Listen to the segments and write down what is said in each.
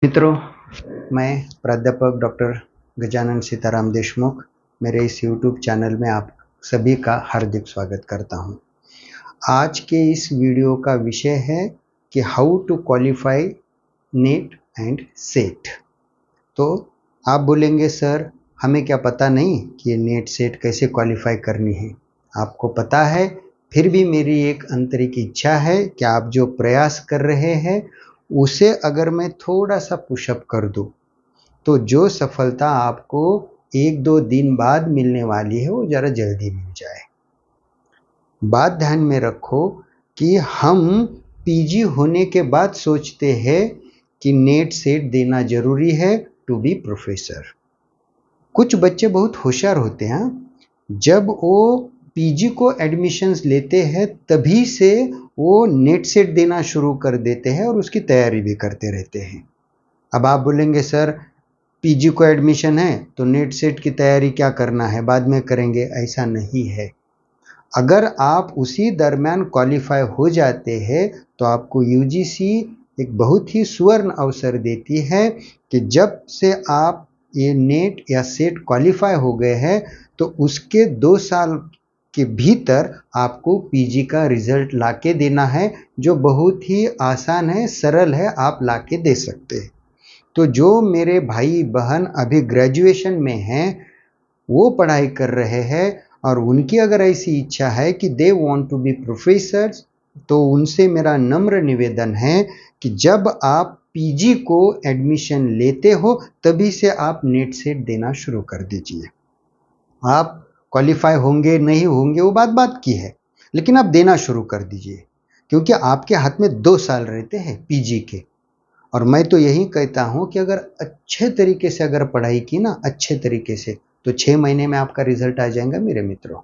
मित्रों, मैं प्राध्यापक डॉक्टर गजानन सीताराम देशमुख मेरे इस यूट्यूब चैनल में आप सभी का हार्दिक स्वागत करता हूं। आज के इस वीडियो का विषय है कि how to qualify NET and SET. तो आप बोलेंगे सर हमें क्या पता नहीं कि नेट सेट कैसे क्वालिफाई करनी है। आपको पता है, फिर भी मेरी एक आंतरिक इच्छा है कि आप जो प्रयास कर रहे हैं उसे अगर मैं थोड़ा सा पुशअप कर दूं तो जो सफलता आपको 1-2 दिन बाद मिलने वाली है वो ज़रा जल्दी मिल जाए। बात ध्यान में रखो कि हम पीजी होने के बाद सोचते हैं कि नेट सेट देना जरूरी है टू बी प्रोफेसर। कुछ बच्चे बहुत होशियार होते हैं, जब वो पीजी को एडमिशन्स लेते हैं तभी से वो नेट सेट देना शुरू कर देते हैं और उसकी तैयारी भी करते रहते हैं। अब आप बोलेंगे सर पीजी को एडमिशन है तो नेट सेट की तैयारी क्या करना है, बाद में करेंगे। ऐसा नहीं है। अगर आप उसी दरमियान क्वालिफाई हो जाते हैं तो आपको यूजीसी एक बहुत ही सुवर्ण अवसर देती है कि जब से आप ये नेट या सेट क्वालिफाई हो गए हैं तो उसके 2 साल के भीतर आपको पीजी का रिजल्ट लाके देना है, जो बहुत ही आसान है, सरल है, आप लाके दे सकते हैं। तो जो मेरे भाई बहन अभी ग्रेजुएशन में हैं, वो पढ़ाई कर रहे हैं और उनकी अगर ऐसी इच्छा है कि they want to be professors, तो उनसे मेरा नम्र निवेदन है कि जब आप पीजी को एडमिशन लेते हो तभी से आप नेट सेट देना शुरू कर दीजिए। आप क्वालिफाई होंगे नहीं होंगे वो बात की है, लेकिन आप देना शुरू कर दीजिए, क्योंकि आपके हाथ में 2 साल रहते हैं पीजी के। और मैं तो यही कहता हूँ कि अगर अच्छे तरीके से अगर पढ़ाई की ना, अच्छे तरीके से, तो 6 महीने में आपका रिजल्ट आ जाएगा मेरे मित्रों।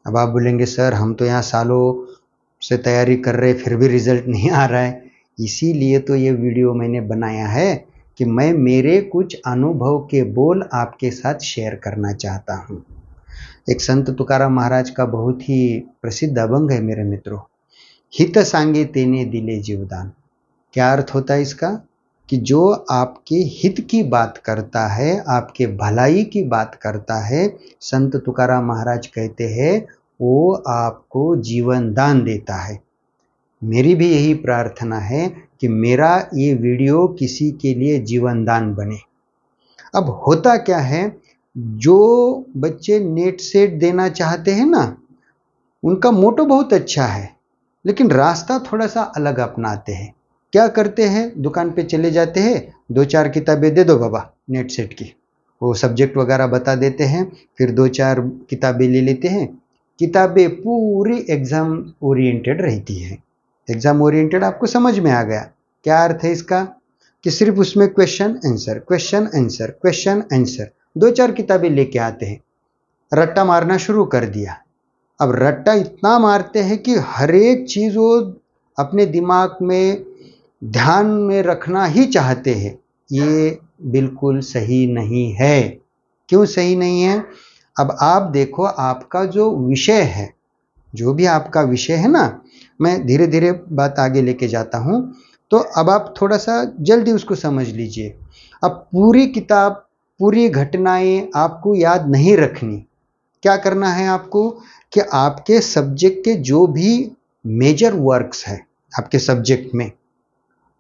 अब आप बोलेंगे सर हम तो यहाँ सालों से तैयारी कर रहे फिर भी रिजल्ट नहीं आ रहा है। इसीलिए तो ये वीडियो मैंने बनाया है कि मैं मेरे कुछ अनुभव के बोल आपके साथ शेयर करना चाहता हूँ। एक संत तुकाराम महाराज का बहुत ही प्रसिद्ध अभंग है मेरे मित्रों, हित सांगे तेने दिले जीवदान। क्या अर्थ होता है इसका? कि जो आपके हित की बात करता है, आपके भलाई की बात करता है, संत तुकाराम महाराज कहते हैं वो आपको जीवन दान देता है। मेरी भी यही प्रार्थना है कि मेरा ये वीडियो किसी के लिए जीवन दान बने। अब होता क्या है, जो बच्चे नेट सेट देना चाहते हैं ना, उनका मोटो बहुत अच्छा है, लेकिन रास्ता थोड़ा सा अलग अपनाते हैं। क्या करते हैं, दुकान पे चले जाते हैं, 2-4 किताबें दे दो बाबा नेट सेट की, वो सब्जेक्ट वगैरह बता देते हैं, फिर 2-4 किताबें ले लेते हैं। किताबें पूरी एग्जाम ओरिएंटेड रहती है। एग्जाम ओरिएंटेड आपको समझ में आ गया क्या अर्थ है इसका? कि सिर्फ उसमें question answer, question answer, question answer, 2-4 किताबें लेके आते हैं, रट्टा मारना शुरू कर दिया। अब रट्टा इतना मारते हैं कि हर एक चीज वो अपने दिमाग में ध्यान में रखना ही चाहते हैं। ये बिल्कुल सही नहीं है। क्यों सही नहीं है? अब आप देखो, आपका जो विषय है, जो भी आपका विषय है ना, मैं धीरे धीरे बात आगे लेके जाता हूं, तो अब आप थोड़ा सा जल्दी उसको समझ लीजिए। अब पूरी किताब, पूरी घटनाएं आपको याद नहीं रखनी। क्या करना है आपको कि आपके सब्जेक्ट के जो भी मेजर वर्क्स है आपके सब्जेक्ट में,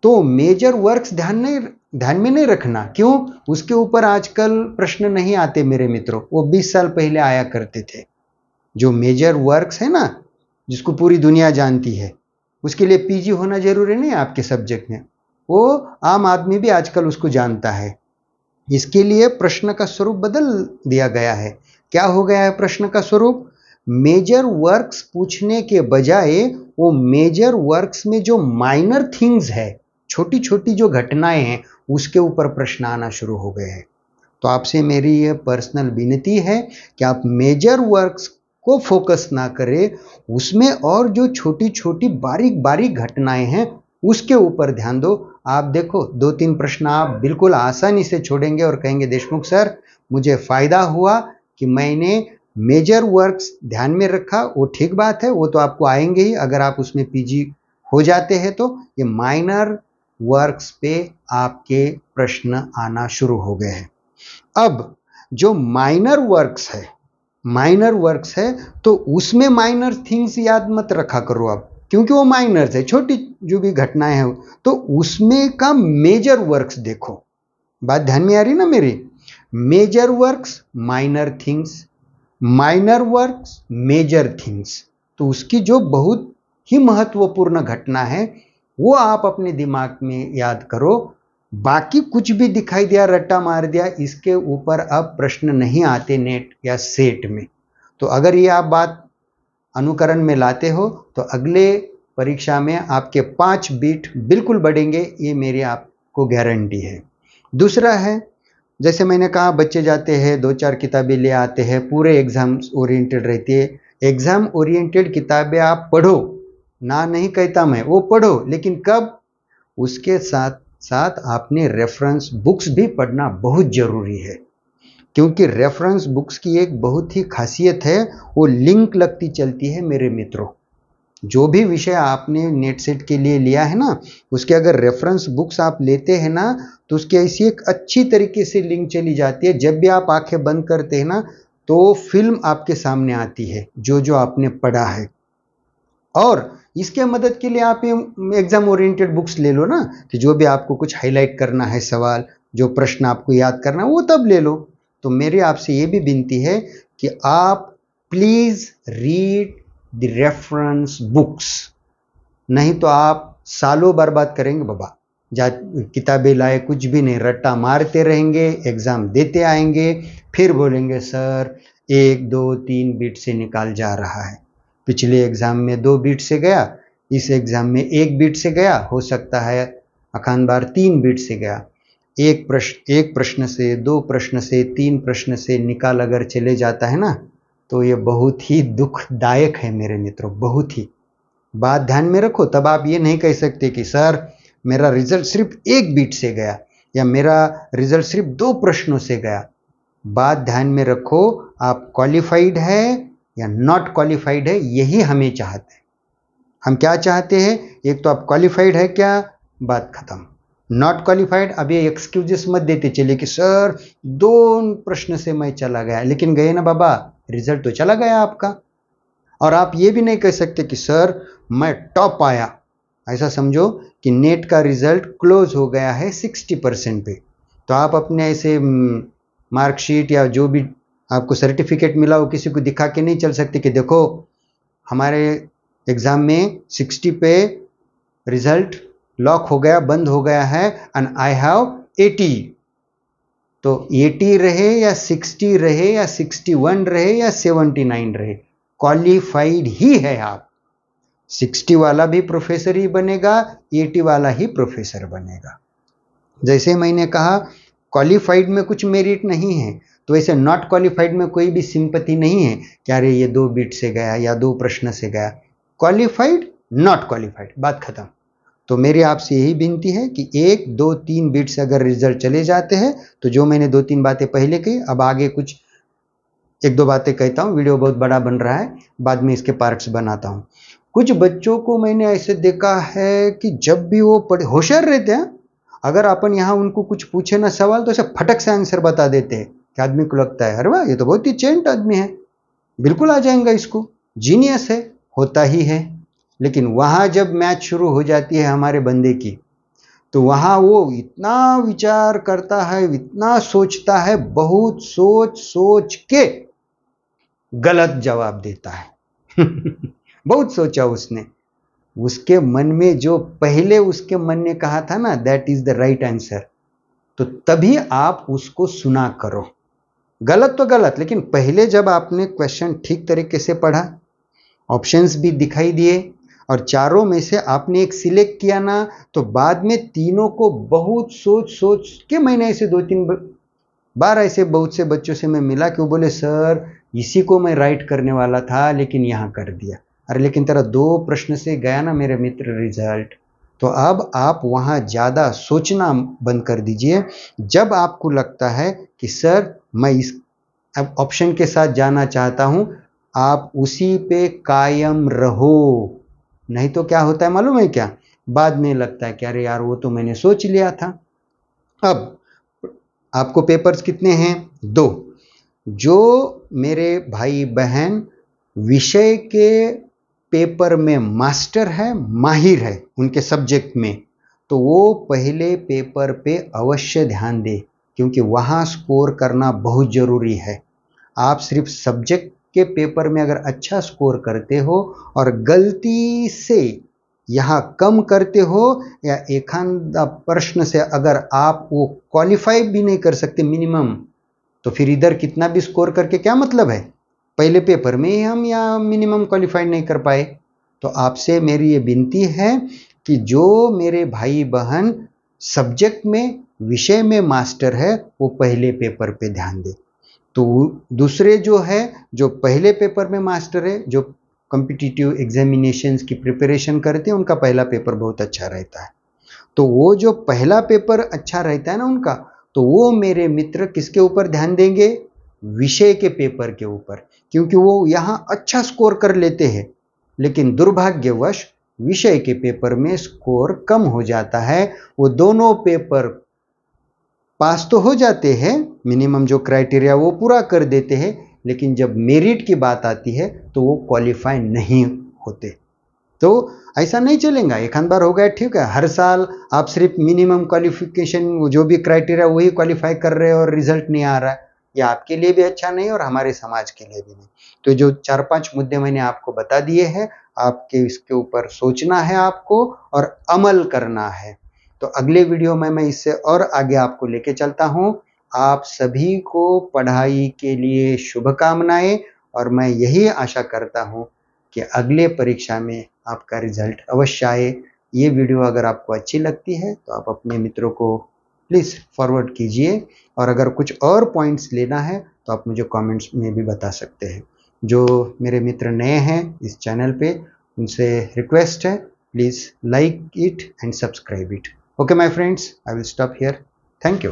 तो मेजर वर्क्स ध्यान में नहीं रखना। क्यों? उसके ऊपर आजकल प्रश्न नहीं आते मेरे मित्रों, वो 20 साल पहले आया करते थे। जो मेजर वर्क्स है ना, जिसको पूरी दुनिया जानती है, उसके लिए पीजी होना जरूरी नहीं है आपके सब्जेक्ट में, वो आम आदमी भी आजकल उसको जानता है। इसके लिए प्रश्न का स्वरूप बदल दिया गया है। क्या हो गया है प्रश्न का स्वरूप? मेजर वर्क्स पूछने के बजाय वो मेजर वर्क्स में जो माइनर थिंग्स है, छोटी छोटी जो घटनाएं हैं, उसके ऊपर प्रश्न आना शुरू हो गए हैं। तो आपसे मेरी यह पर्सनल विनती है कि आप मेजर वर्क्स को फोकस ना करें, उसमें और जो छोटी छोटी बारीक बारीक घटनाएं हैं उसके ऊपर ध्यान दो। आप देखो 2-3 प्रश्न आप बिल्कुल आसानी से छोड़ेंगे और कहेंगे देशमुख सर मुझे फायदा हुआ कि मैंने मेजर वर्क्स ध्यान में रखा। वो ठीक बात है, वो तो आपको आएंगे ही अगर आप उसमें पीजी हो जाते हैं। तो ये माइनर वर्क्स पे आपके प्रश्न आना शुरू हो गए हैं। अब जो माइनर वर्क्स है तो उसमें माइनर थिंग्स याद मत रखा करो आप, क्योंकि वो माइनर्स है, छोटी जो भी घटनाएं हैं, तो उसमें का मेजर वर्क्स देखो। बात ध्यान में आ रही ना मेरी? Major works minor things, minor works major things. तो उसकी जो बहुत ही महत्वपूर्ण घटना है वो आप अपने दिमाग में याद करो। बाकी कुछ भी दिखाई दिया, रट्टा मार दिया, इसके ऊपर अब प्रश्न नहीं आते नेट या सेट में। तो अगर ये आप बात अनुकरण में लाते हो तो अगले परीक्षा में आपके 5 बीट बिल्कुल बढ़ेंगे, ये मेरी आपको गारंटी है। दूसरा है, जैसे मैंने कहा बच्चे जाते हैं 2-4 किताबें ले आते हैं, पूरे एग्जाम ओरिएंटेड रहती है। एग्जाम ओरिएंटेड किताबें आप पढ़ो, ना नहीं कहता मैं, वो पढ़ो, लेकिन कब? उसके साथ साथ आपने रेफरेंस बुक्स भी पढ़ना बहुत जरूरी है, क्योंकि रेफरेंस बुक्स की एक बहुत ही खासियत है, वो लिंक लगती चलती है मेरे मित्रों। जो भी विषय आपने नेट सेट के लिए लिया है ना, उसके अगर रेफरेंस बुक्स आप लेते हैं ना, तो उसकी ऐसी एक अच्छी तरीके से लिंक चली जाती है। जब भी आप आंखें बंद करते हैं ना, तो फिल्म आपके सामने आती है जो जो आपने पढ़ा है। और इसके मदद के लिए आप एग्जाम ओरिएंटेड बुक्स ले लो ना, कि जो भी आपको कुछ हाईलाइट करना है सवाल, जो प्रश्न आपको याद करना है, वो तब ले लो। तो मेरी आपसे ये भी विनती है कि आप please read the reference books, नहीं तो आप सालों बर्बाद करेंगे बाबा। जा किताबें लाए कुछ भी नहीं, रट्टा मारते रहेंगे, एग्जाम देते आएंगे, फिर बोलेंगे सर 1 2 3 बीट से निकाल जा रहा है। पिछले एग्जाम में 2 बीट से गया, इस एग्जाम में 1 बीट से गया, हो सकता है अखान बार 3 बीट से गया। एक प्रश्न से, 2 प्रश्न से, 3 प्रश्न से निकाल अगर चले जाता है ना, तो ये बहुत ही दुखदायक है मेरे मित्रों, बहुत ही। बात ध्यान में रखो, तब आप ये नहीं कह सकते कि सर मेरा रिजल्ट सिर्फ 1 बीट से गया, या मेरा रिजल्ट सिर्फ 2 प्रश्नों से गया। बात ध्यान में रखो, आप क्वालिफाइड है या नॉट क्वालिफाइड है, यही हमें चाहते हैं। हम क्या चाहते हैं? एक तो आप क्वालिफाइड है क्या, बात खत्म। नॉट क्वालिफाइड, अब ये एक्सक्यूजेस मत देते चलिए कि सर 2 प्रश्न से मैं चला गया, लेकिन गए ना बाबा, रिजल्ट तो चला गया आपका। और आप ये भी नहीं कह सकते कि सर मैं टॉप आया। ऐसा समझो कि नेट का रिजल्ट क्लोज हो गया है 60% पे, तो आप अपने ऐसे मार्कशीट या जो भी आपको सर्टिफिकेट मिला वो किसी को दिखा के नहीं चल सकते कि देखो हमारे एग्जाम में 60 पे रिजल्ट लॉक हो गया, बंद हो गया है, एंड आई हैव 80। तो 80 रहे या 60 रहे या 61 रहे या 79 रहे, क्वालिफाइड ही है आप। 60 वाला भी प्रोफेसर ही बनेगा, 80 वाला ही प्रोफेसर बनेगा। जैसे मैंने कहा क्वालिफाइड में कुछ मेरिट नहीं है, तो ऐसे नॉट क्वालिफाइड में कोई भी सिंपैथी नहीं है कि अरे ये 2 बीट से गया या 2 प्रश्न से गया। क्वालिफाइड, नॉट क्वालिफाइड, बात खत्म। तो मेरी आपसे यही विनती है कि 1 2 3 बीट से अगर रिजल्ट चले जाते हैं, तो जो मैंने 2-3 बातें पहले कही, अब आगे कुछ 1-2 बातें कहता हूँ। वीडियो बहुत बड़ा बन रहा है, बाद में इसके पार्ट्स बनाता हूँ। कुछ बच्चों को मैंने ऐसे देखा है कि जब भी वो पढ़े, होशियार रहते हैं, अगर अपन यहाँ उनको कुछ पूछे ना सवाल, तो ऐसे फटक से आंसर बता देते हैं कि आदमी को लगता है अरे वाह ये तो बहुत ही चेंट आदमी है, बिल्कुल आ जाएगा इसको, जीनियस है, होता ही है। लेकिन वहां जब मैच शुरू हो जाती है हमारे बंदे की, तो वहां वो इतना विचार करता है, इतना सोचता है, बहुत सोच सोच के गलत जवाब देता है। बहुत सोचा उसने, उसके मन में जो पहले उसके मन ने कहा था ना, that is the right answer, तो तभी आप उसको सुना करो। गलत तो गलत, लेकिन पहले जब आपने क्वेश्चन ठीक तरीके से पढ़ा, ऑप्शंस भी दिखाई दिए, और चारों में से आपने एक सिलेक्ट किया ना, तो बाद में तीनों को बहुत सोच सोच के, मैंने ऐसे 2-3 बार ऐसे बहुत से बच्चों से मैं मिला कि वो बोले सर इसी को मैं राइट करने वाला था लेकिन यहाँ कर दिया। अरे लेकिन तेरा 2 प्रश्न से गया ना मेरे मित्र रिजल्ट। तो अब आप वहाँ ज़्यादा सोचना बंद कर दीजिए। जब आपको लगता है कि सर मैं इस ऑप्शन के साथ जाना चाहता हूँ, आप उसी पे कायम रहो। नहीं तो क्या होता है मालूम है क्या? बाद में लगता है कि अरे यार वो तो मैंने सोच लिया था। अब आपको पेपर्स कितने हैं? 2। जो मेरे भाई बहन विषय के पेपर में मास्टर है, माहिर है उनके सब्जेक्ट में, तो वो पहले पेपर पे अवश्य ध्यान दे, क्योंकि वहाँ स्कोर करना बहुत ज़रूरी है। आप सिर्फ सब्जेक्ट के पेपर में अगर अच्छा स्कोर करते हो और गलती से यहाँ कम करते हो या एक आधा प्रश्न से अगर आप वो क्वालिफाई भी नहीं कर सकते मिनिमम, तो फिर इधर कितना भी स्कोर करके क्या मतलब है? पहले पेपर में ही हम या मिनिमम क्वालिफाई नहीं कर पाए। तो आपसे मेरी ये विनती है कि जो मेरे भाई बहन सब्जेक्ट में विषय में मास्टर है वो पहले पेपर पे ध्यान दे। तो दूसरे जो है, जो पहले पेपर में मास्टर है, जो कॉम्पिटिटिव एग्जामिनेशंस की प्रिपरेशन करते हैं, उनका पहला पेपर बहुत अच्छा रहता है। तो वो जो पहला पेपर अच्छा रहता है ना उनका, तो वो मेरे मित्र किसके ऊपर ध्यान देंगे? विषय के पेपर के ऊपर, क्योंकि वो यहाँ अच्छा स्कोर कर लेते हैं, लेकिन दुर्भाग्यवश विषय के पेपर में स्कोर कम हो जाता है। वो दोनों पेपर पास तो हो जाते हैं, मिनिमम जो क्राइटेरिया वो पूरा कर देते हैं, लेकिन जब मेरिट की बात आती है तो वो क्वालिफाई नहीं होते। तो ऐसा नहीं चलेगा। एक आध बार हो गया ठीक है, हर साल आप सिर्फ मिनिमम क्वालिफिकेशन जो भी क्राइटेरिया वही क्वालिफाई कर रहे हो और रिजल्ट नहीं आ रहा है, ये आपके लिए भी अच्छा नहीं और हमारे समाज के लिए भी नहीं। तो जो 4-5 मुद्दे मैंने आपको बता दिए हैं, आपके इसके ऊपर सोचना है आपको और अमल करना है। तो अगले वीडियो में मैं इससे और आगे आपको लेके चलता हूँ। आप सभी को पढ़ाई के लिए शुभकामनाएं, और मैं यही आशा करता हूँ कि अगले परीक्षा में आपका रिजल्ट अवश्य आए। ये वीडियो अगर आपको अच्छी लगती है तो आप अपने मित्रों को प्लीज़ फॉरवर्ड कीजिए, और अगर कुछ और पॉइंट्स लेना है तो आप मुझे कमेंट्स में भी बता सकते हैं। जो मेरे मित्र नए हैं इस चैनल पे, उनसे रिक्वेस्ट है, please like it and subscribe it. Okay my friends, I will stop here. Thank you.